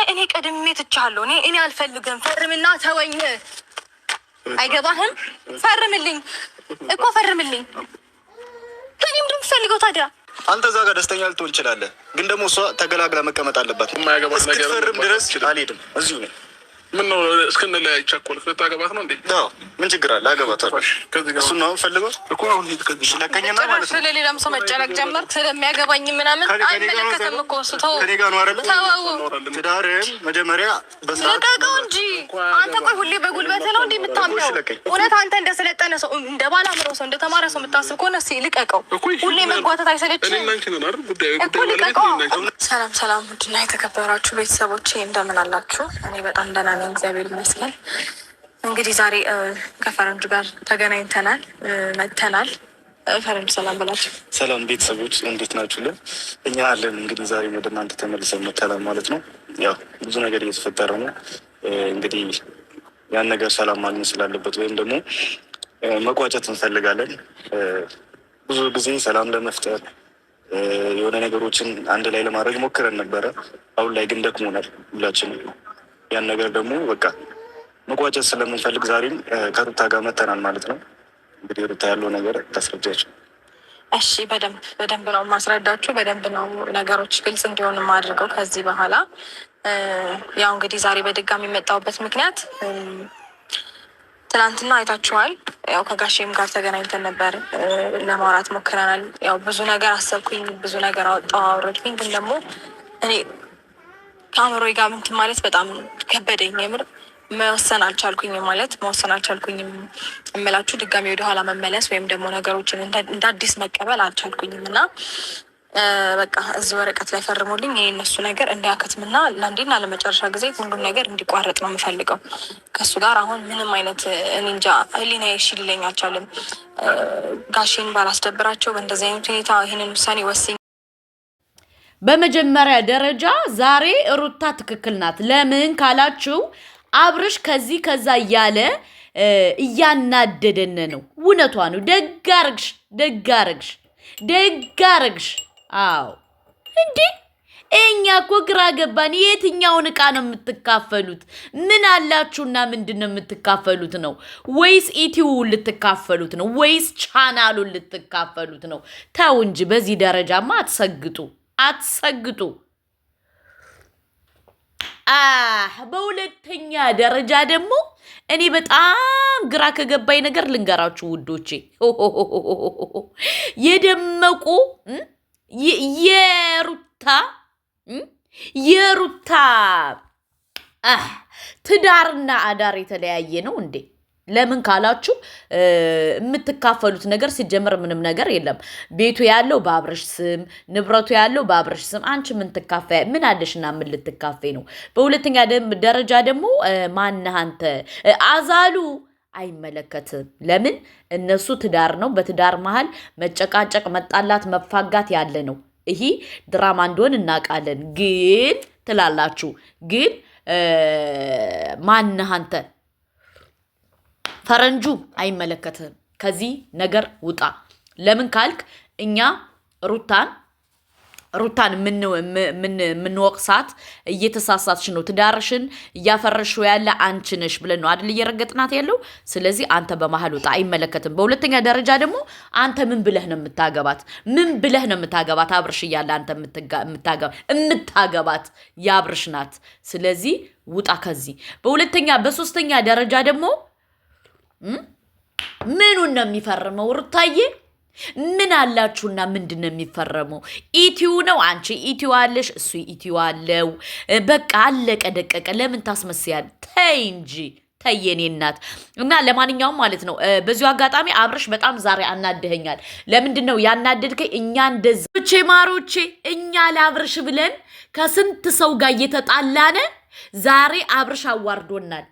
እኔ ቀድሜ ትቻለሁ። እኔ አልፈልግም። ፈርምና ተወኝ። አይገባህም? ፈርምልኝ እኮ ፈርምልኝ። ከኔ ምንድን የምትፈልገው ታዲያ? አንተ እዛ ጋር ደስተኛ ልትሆን ትችላለህ፣ ግን ደግሞ እሷ ተገላግላ መቀመጥ አለባት። እስክትፈርም ድረስ አልሄድም፣ እዚሁ ነኝ። ምን ነው እስክንለያይ ቸኮልክ? ልታገባት ነው እንዴ? አዎ፣ ምን ችግር አለ? አገባታለሁ። እሱን ነው የምፈልገው እኮ። አሁን ሂድ ከዚህ ለቀኝና ማለት ነው። ስለሌላም ሰው መጨነቅ ጀመርክ? ስለሚያገባኝ ምናምን አይመለከትም እኮ እሱ። ተው፣ ከኔ ጋር ነው አይደለ? ትዳርህን መጀመሪያ ልቀቀው እንጂ አንተ። ቆይ ሁሌ በጉልበት ነው እንዴ የምታምነው? እውነት አንተ እንደሰለጠነ ሰው፣ እንደ ባለ አእምሮ ሰው፣ እንደተማረ ሰው የምታስብ ከሆነ እስኪ ልቀቀው። ሁሌ መጓተት አይሰለችም እኮ? ልቀቀው። ሰላም፣ ውድና የተከበራችሁ ቤተሰቦቼ እንደምን አላችሁ? እኔ በጣም ደህና ነኝ፣ እግዚአብሔር ይመስገን። እንግዲህ ዛሬ ከፈረንጁ ጋር ተገናኝተናል፣ መተናል። ፈረንጁ ሰላም በላችሁ። ሰላም ቤተሰቦች እንዴት ናችሁልን? እኛ አለን። እንግዲህ ዛሬ ወደ እናንተ ተመልሰን መተናል ማለት ነው። ያው ብዙ ነገር እየተፈጠረ ነው። እንግዲህ ያን ነገር ሰላም ማግኘት ስላለበት ወይም ደግሞ መቋጨት እንፈልጋለን። ብዙ ጊዜ ሰላም ለመፍጠር የሆነ ነገሮችን አንድ ላይ ለማድረግ ሞክረን ነበረ። አሁን ላይ ግን ደክሞናል ሁላችንም። ያን ነገር ደግሞ በቃ መቋጨት ስለምንፈልግ ዛሬም ከሩታ ጋር መተናል ማለት ነው። እንግዲህ ሩታ ያለው ነገር ታስረዳችሁ። እሺ፣ በደንብ ነው ማስረዳችሁ። በደንብ ነው ነገሮች ግልጽ እንዲሆን የማድርገው ከዚህ በኋላ። ያው እንግዲህ ዛሬ በድጋሚ የመጣሁበት ምክንያት ትናንትና አይታችኋል። ያው ከጋሼም ጋር ተገናኝተን ነበር፣ ለማውራት ሞክረናል። ያው ብዙ ነገር አሰብኩኝ፣ ብዙ ነገር አወረድኩኝ። ግን ደግሞ እኔ ከአእምሮዬ ጋር እንትን ማለት በጣም ከበደኝ። የምር መወሰን አልቻልኩኝም። እምላችሁ ድጋሚ ወደኋላ መመለስ ወይም ደግሞ ነገሮችን እንደ አዲስ መቀበል አልቻልኩኝም እና በቃ እዚህ ወረቀት ላይ ፈርሞልኝ ይሄ እነሱ ነገር እንዲያከትምና ለአንዴና ለመጨረሻ ጊዜ ሁሉም ነገር እንዲቋረጥ ነው የምፈልገው። ከእሱ ጋር አሁን ምንም አይነት እኔ እንጃ ህሊና እሺ ሊለኝ አልቻለም። ጋሼን ባላስደብራቸው በእንደዚህ አይነት ሁኔታ ይህንን ውሳኔ ወስኝ። በመጀመሪያ ደረጃ ዛሬ ሩታ ትክክል ናት። ለምን ካላችሁ አብርሽ ከዚህ ከዛ እያለ እያናደደን ነው። እውነቷ ነው። ደግ አረግሽ። አዎ እንዴ እኛ እኮ ግራ ገባን። የትኛውን ዕቃ ነው የምትካፈሉት? ምን አላችሁና ምንድን ነው የምትካፈሉት ነው? ወይስ ኢቲዩን ልትካፈሉት ነው? ወይስ ቻናሉን ልትካፈሉት ነው? ተው እንጂ በዚህ ደረጃማ አትሰግጡ። በሁለተኛ ደረጃ ደግሞ እኔ በጣም ግራ ከገባኝ ነገር ልንገራችሁ ውዶቼ። የደመቁ የሩታ ትዳርና አዳር የተለያየ ነው እንዴ? ለምን ካላችሁ የምትካፈሉት ነገር ሲጀምር ምንም ነገር የለም። ቤቱ ያለው በአብርሽ ስም፣ ንብረቱ ያለው በአብርሽ ስም። አንቺ ምን አለሽና ምን ልትካፈይ ነው? በሁለተኛ ደረጃ ደግሞ ማነህ አንተ? አዛሉ አይመለከትም። ለምን እነሱ ትዳር ነው። በትዳር መሀል መጨቃጨቅ፣ መጣላት፣ መፋጋት ያለ ነው። ይሄ ድራማ እንደሆን እናውቃለን። ግን ትላላችሁ ግን ማነህ አንተ? ፈረንጁ አይመለከትም። ከዚህ ነገር ውጣ። ለምን ካልክ እኛ ሩታን የምንወቅሳት እየተሳሳትሽ ነው፣ ትዳርሽን እያፈረሽው ያለ አንቺ ነሽ ብለን ነው አይደል እየረገጥናት ያለው። ስለዚህ አንተ በመሀል ውጣ፣ አይመለከትም። በሁለተኛ ደረጃ ደግሞ አንተ ምን ብለህ ነው የምታገባት? አብርሽ እያለ አንተ የምታገባት የአብርሽ ናት። ስለዚህ ውጣ ከዚህ። በሶስተኛ ደረጃ ደግሞ ምኑን ነው የሚፈርመው? ሩታዬ ምን አላችሁና ምንድን ነው የሚፈረመው? ኢቲዩ ነው። አንቺ ኢቲዩ አለሽ፣ እሱ ኢቲዩ አለው። በቃ አለቀ ደቀቀ። ለምን ታስመስያል? ተይ እንጂ ተይ የኔ እናት። እና ለማንኛውም ማለት ነው በዚሁ አጋጣሚ አብርሽ በጣም ዛሬ አናደኸኛል። ለምንድን ነው ያናደድከኝ? እኛ እንደዚህ ማሮቼ እኛ ለአብርሽ ብለን ከስንት ሰው ጋር እየተጣላነ ዛሬ አብርሽ አዋርዶናል።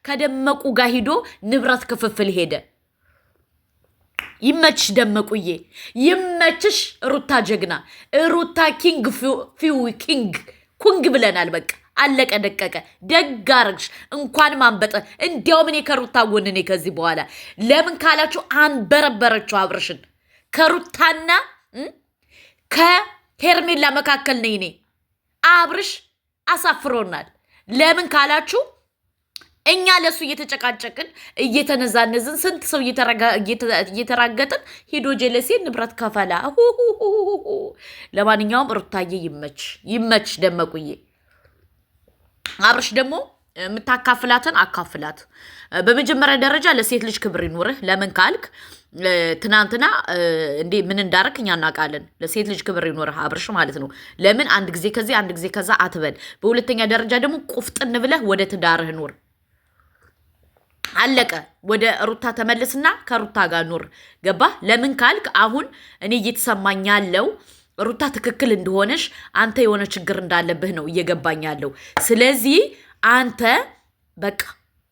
ከደመቁ ጋር ሂዶ ንብረት ክፍፍል ሄደ። ይመችሽ ደመቁዬ፣ ይመችሽ ሩታ ጀግና፣ ሩታ ኩንግ ብለናል። በቃ አለቀ ደቀቀ። ደግ አረግሽ። እንኳን ማንበጠ። እንዲያውም እኔ ከሩታ ጎን ነኝ ከዚህ በኋላ። ለምን ካላችሁ አንበረበረችው አብርሽን። ከሩታና ከሄርሜላ መካከል ነኝ እኔ። አብርሽ አሳፍሮናል። ለምን ካላችሁ እኛ ለሱ እየተጨቃጨቅን እየተነዛነዝን ስንት ሰው እየተራገጥን ሂዶ ጀለሴ ንብረት ከፈላ። ለማንኛውም ሩታዬ ይመች ደመቁዬ። አብርሽ ደግሞ የምታካፍላትን አካፍላት። በመጀመሪያ ደረጃ ለሴት ልጅ ክብር ይኑርህ። ለምን ካልክ ትናንትና እንዴ ምን እንዳረክ እኛ እናውቃለን። ለሴት ልጅ ክብር ይኑርህ አብርሽ ማለት ነው። ለምን አንድ ጊዜ ከዚህ አንድ ጊዜ ከዛ አትበል። በሁለተኛ ደረጃ ደግሞ ቁፍጥን ብለህ ወደ ትዳርህ ኑር። አለቀ። ወደ ሩታ ተመልስና ከሩታ ጋር ኑር። ገባ? ለምን ካልክ አሁን እኔ እየተሰማኝ ያለው ሩታ ትክክል እንደሆነሽ አንተ የሆነ ችግር እንዳለብህ ነው እየገባኝ ያለው። ስለዚህ አንተ በቃ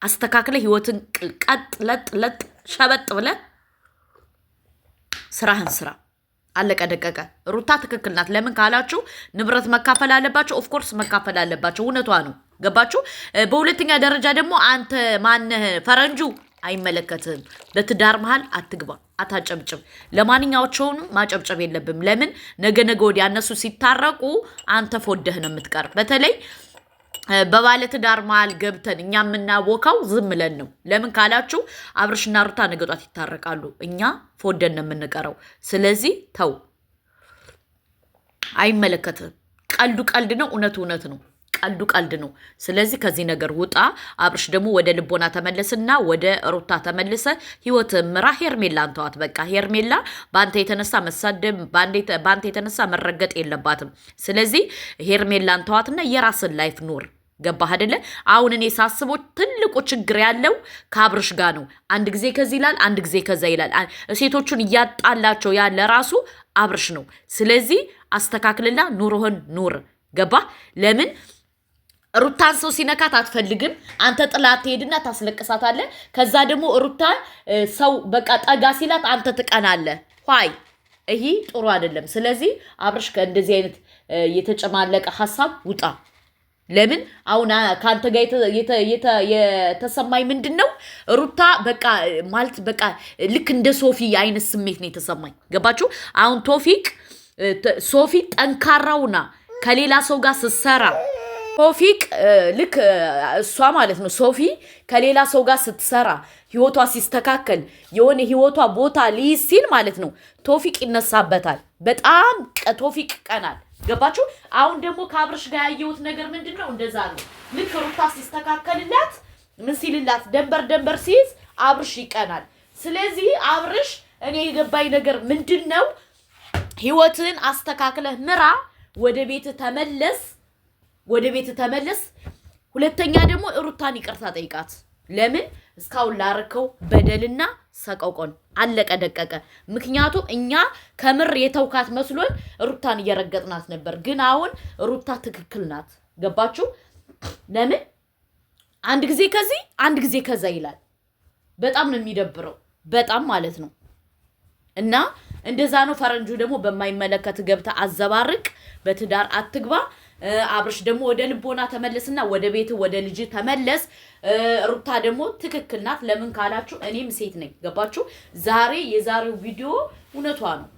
አስተካክለ ህይወትን ቀጥ ለጥ ሸበጥ ብለ ስራህን ስራ። አለቀ ደቀቀ። ሩታ ትክክል ናት። ለምን ካላችሁ ንብረት መካፈል አለባቸው። ኦፍኮርስ መካፈል አለባቸው። እውነቷ ነው። ገባችሁ? በሁለተኛ ደረጃ ደግሞ አንተ ማነህ ፈረንጁ አይመለከትህም። በትዳር መሃል አትግባ፣ አታጨብጭብ። ለማንኛቸውም ማጨብጨብ የለብም። ለምን ነገ ወዲያ እነሱ ሲታረቁ አንተ ፎደህ ነው የምትቀር። በተለይ በባለ ትዳር መሃል ገብተን እኛ የምናቦካው ዝም ብለን ነው። ለምን ካላችሁ አብርሽና ሩታ ነገ ጧት ይታረቃሉ። እኛ ፎደን ነው የምንቀረው። ስለዚህ ተው፣ አይመለከትህም። ቀልዱ ቀልድ ነው፣ እውነቱ እውነት ነው። ቀልዱ ቀልድ ነው። ስለዚህ ከዚህ ነገር ውጣ። አብርሽ ደግሞ ወደ ልቦና ተመለስና ወደ ሩታ ተመልሰ ህይወት ምራ። ሄርሜላን ተዋት። በቃ ሄርሜላ በአንተ የተነሳ መሳደብ፣ በአንተ የተነሳ መረገጥ የለባትም። ስለዚህ ሄርሜላን ተዋትና የራስን ላይፍ ኑር። ገባህ አይደለ? አሁን እኔ ሳስበው ትልቁ ችግር ያለው ከአብርሽ ጋር ነው። አንድ ጊዜ ከዚህ ይላል፣ አንድ ጊዜ ከዛ ይላል። ሴቶቹን እያጣላቸው ያለ ራሱ አብርሽ ነው። ስለዚህ አስተካክልና ኑሮህን ኑር። ገባህ? ለምን ሩታን ሰው ሲነካት አትፈልግም። አንተ ጥላት ትሄድና ታስለቅሳታለህ። ከዛ ደግሞ ሩታ ሰው በቃ ጠጋ ሲላት አንተ ትቀናለህ። ይሄ ጥሩ አይደለም። ስለዚህ አብርሽ ከእንደዚህ አይነት የተጨማለቀ ሀሳብ ውጣ። ለምን አሁን ከአንተ ጋር የተሰማኝ ምንድን ነው? ሩታ በቃ ማለት በቃ ልክ እንደ ሶፊ አይነት ስሜት ነው የተሰማኝ። ገባችሁ? አሁን ሶፊ ጠንካራውና ከሌላ ሰው ጋር ስትሰራ ቶፊቅ ልክ እሷ ማለት ነው። ሶፊ ከሌላ ሰው ጋር ስትሰራ ህይወቷ ሲስተካከል የሆነ ህይወቷ ቦታ ሊይዝ ሲል ማለት ነው ቶፊቅ ይነሳበታል። በጣም ቶፊቅ ቀናል። ገባችሁ? አሁን ደግሞ ከአብርሽ ጋር ያየሁት ነገር ምንድን ነው? እንደዛ ነው። ልክ ሩታ ሲስተካከልላት ምን ሲልላት ደንበር ሲይዝ አብርሽ ይቀናል። ስለዚህ አብርሽ እኔ የገባኝ ነገር ምንድን ነው? ህይወትን አስተካክለህ ምራ። ወደ ቤት ተመለስ። ሁለተኛ ደግሞ ሩታን ይቅርታ ጠይቃት። ለምን እስካሁን ላረከው በደልና ሰቆቆን አለቀ ደቀቀ። ምክንያቱም እኛ ከምር የተውካት መስሎን ሩታን እየረገጥናት ነበር። ግን አሁን ሩታ ትክክል ናት። ገባችሁ? ለምን አንድ ጊዜ ከዚህ አንድ ጊዜ ከዛ ይላል። በጣም ነው የሚደብረው። በጣም ማለት ነው። እና እንደዛ ነው። ፈረንጁ ደግሞ በማይመለከት ገብታ አዘባርቅ፣ በትዳር አትግባ። አብርሽ ደግሞ ወደ ልቦና ተመለስና ወደ ቤት ወደ ልጅ ተመለስ። ሩታ ደግሞ ትክክል ናት። ለምን ካላችሁ እኔም ሴት ነኝ። ገባችሁ? የዛሬው ቪዲዮ እውነቷ ነው።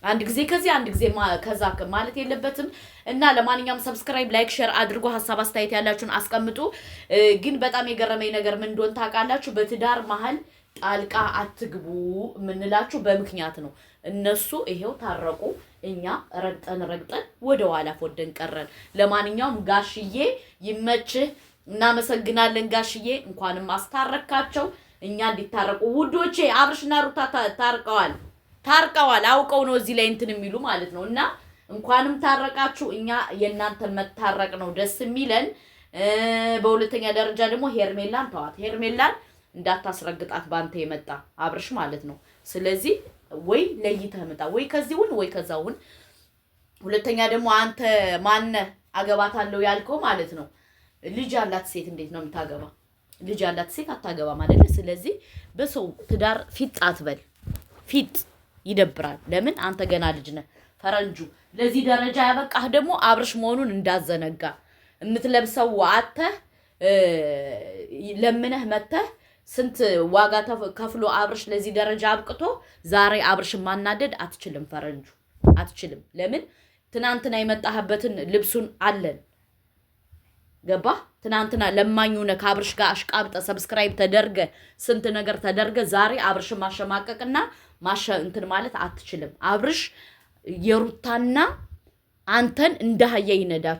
አንድ ጊዜ ከዚህ አንድ ጊዜ ከዛ ማለት የለበትም። እና ለማንኛውም ሰብስክራይብ፣ ላይክ፣ ሼር አድርጎ ሀሳብ አስተያየት ያላችሁን አስቀምጡ። ግን በጣም የገረመኝ ነገር ምን እንደሆነ ታውቃላችሁ? በትዳር መሀል ጣልቃ አትግቡ የምንላችሁ በምክንያት ነው። እነሱ ይሄው ታረቁ፣ እኛ ረግጠን ወደ ኋላ ፎደን ቀረን። ለማንኛውም ጋሽዬ ይመችህ፣ እናመሰግናለን ጋሽዬ። እንኳንም አስታረካቸው። እኛ እንዲታረቁ ውዶቼ። አብርሽና ሩታ ታርቀዋል። አውቀው ነው እዚህ ላይ እንትን የሚሉ ማለት ነው። እና እንኳንም ታረቃችሁ። እኛ የእናንተ መታረቅ ነው ደስ የሚለን። በሁለተኛ ደረጃ ደግሞ ሄርሜላን ተዋት። ሄርሜላን እንዳታስረግጣት ባንተ የመጣ አብርሽ ማለት ነው። ስለዚህ ወይ ለይተህ መጣ፣ ወይ ከዚሁን ወይ ከዛውን። ሁለተኛ ደግሞ አንተ ማነህ አገባታለሁ ያልከው ማለት ነው። ልጅ ያላት ሴት እንዴት ነው የምታገባ? ልጅ ያላት ሴት አታገባ ማለት ነው። ስለዚህ በሰው ትዳር ፊት አትበል። ፊት ይደብራል። ለምን አንተ ገና ልጅ ነህ። ፈረንጁ ለዚህ ደረጃ ያበቃህ ደግሞ አብርሽ መሆኑን እንዳዘነጋ። የምትለብሰው አተህ ለምነህ መተህ ስንት ዋጋ ከፍሎ አብርሽ ለዚህ ደረጃ አብቅቶ ዛሬ አብርሽን ማናደድ አትችልም። ፈረንጁ አትችልም። ለምን ትናንትና የመጣህበትን ልብሱን አለን ገባ? ትናንትና ለማኙነ ከአብርሽ ጋር አሽቃብጠ ሰብስክራይብ ተደርገ ስንት ነገር ተደርገ ዛሬ አብርሽ ማሸማቀቅና እንትን ማለት አትችልም። አብርሽ የሩታና አንተን እንደ አህያ ይነዳ